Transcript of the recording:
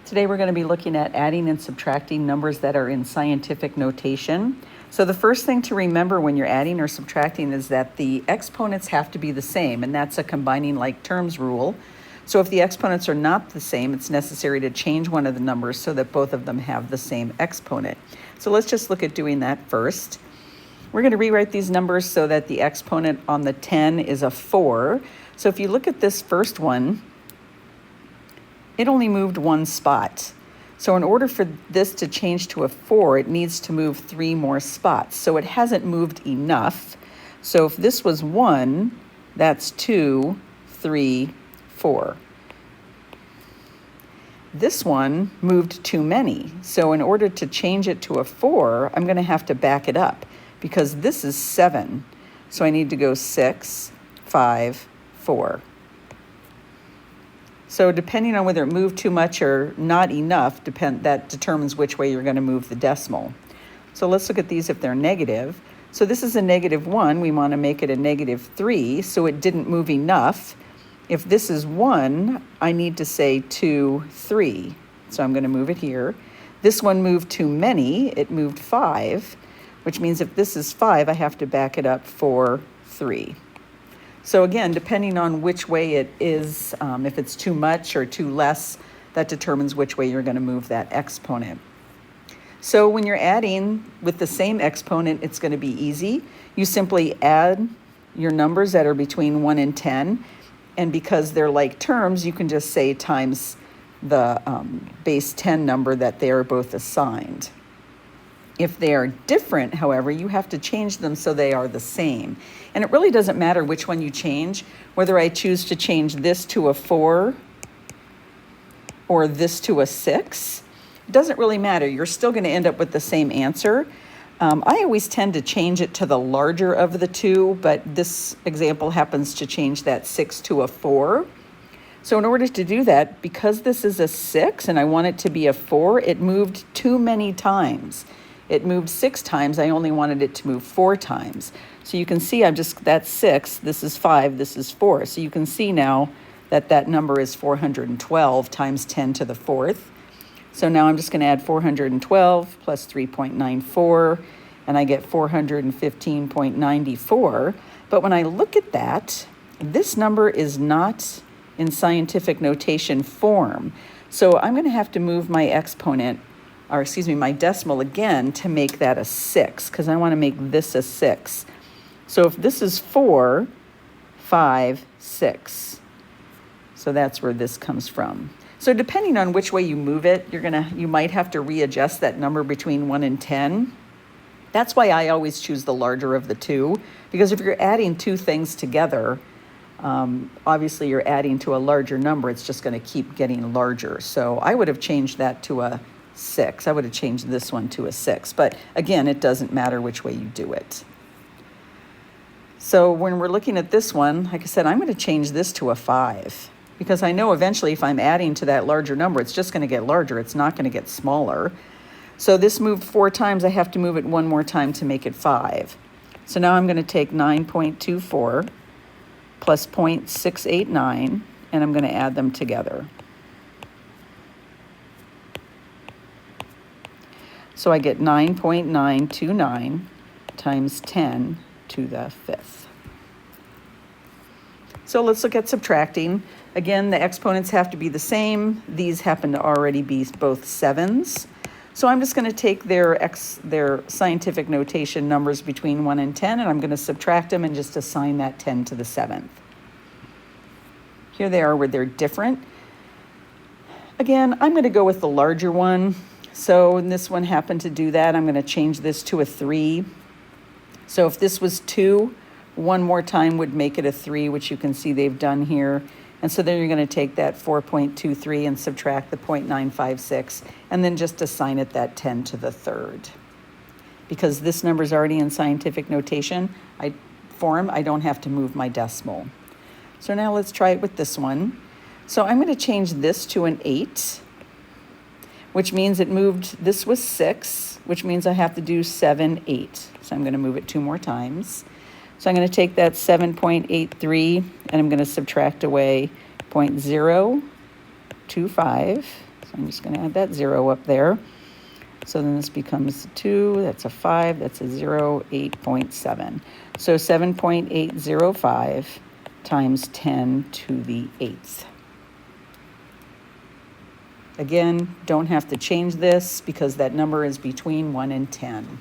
Today we're going to be looking at adding and subtracting numbers that are in scientific notation. So the first thing to remember when you're adding or subtracting is that the exponents have to be the same, and that's a combining like terms rule. So if the exponents are not the same, it's necessary to change one of the numbers so that both of them have the same exponent. So let's just look at doing that first. We're going to rewrite these numbers so that the exponent on the 10 is a 4. So if you look at this first one, it only moved one spot. So in order for this to change to a 4, it needs to move 3 more spots. So it hasn't moved enough. So if this was 1, that's 2, 3, 4. This one moved too many. So in order to change it to a 4, I'm going to have to back it up because this is 7. So I need to go 6, 5, 4. So depending on whether it moved too much or not enough, that determines which way you're going to move the decimal. So let's look at these if they're negative. So this is a -1. We want to make it a -3, so it didn't move enough. If this is 1, I need to say 2, 3. So I'm going to move it here. This one moved too many. It moved 5, which means if this is 5, I have to back it up for 3. So again, depending on which way it is, if it's too much or too less, that determines which way you're going to move that exponent. So when you're adding with the same exponent, it's going to be easy. You simply add your numbers that are between 1 and 10, and because they're like terms, you can just say times the base 10 number that they are both assigned. If they are different, however, you have to change them so they are the same. And it really doesn't matter which one you change, whether I choose to change this to a 4 or this to a 6. It doesn't really matter. You're still going to end up with the same answer. I always tend to change it to the larger of the two, but this example happens to change that 6 to a 4. So in order to do that, because this is a 6 and I want it to be a 4, it moved too many times. It moved 6 times. I only wanted it to move 4 times. So you can see that's 6, this is 5, this is 4. So you can see now that that number is 412 times 10 to the 4th. So now I'm just going to add 412 plus 3.94, and I get 415.94. But when I look at that, this number is not in scientific notation form. So I'm going to have to move my exponent, or excuse me, my decimal again to make that a 6, because I want to make this a 6. So if this is 4, 5, 6. So that's where this comes from. So depending on which way you move it, you might have to readjust that number between 1 and 10. That's why I always choose the larger of the two, because if you're adding two things together, obviously you're adding to a larger number. It's just going to keep getting larger. So I would have changed that to a 6. I would have changed this one to a 6. But again, it doesn't matter which way you do it. So when we're looking at this one, like I said, I'm going to change this to a 5. Because I know eventually if I'm adding to that larger number, it's just going to get larger. It's not going to get smaller. So this moved 4 times. I have to move it one more time to make it 5. So now I'm going to take 9.24 plus 0.689, and I'm going to add them together. So I get 9.929 times 10 to the 5th. So let's look at subtracting. Again, the exponents have to be the same. These happen to already be both 7s. So I'm just going to take their scientific notation numbers between 1 and 10, and I'm going to subtract them and just assign that 10 to the 7th. Here they are where they're different. Again, I'm going to go with the larger one. So when this one happened to do that, I'm going to change this to a 3. So if this was 2, one more time would make it a 3, which you can see they've done here. And so then you're going to take that 4.23 and subtract the 0.956, and then just assign it that 10 to the 3rd. Because this number is already in scientific notation form, I don't have to move my decimal. So now let's try it with this one. So I'm going to change this to an 8, which means it moved, this was 6, which means I have to do 7, 8. So I'm going to move it 2 more times. So I'm going to take that 7.83 and I'm going to subtract away 0.0 0.25. So I'm just going to add that 0 up there. So then this becomes 2, that's a 5, that's a 0, 8.7. So 7.805 times 10 to the 8th. Again, don't have to change this because that number is between 1 and 10.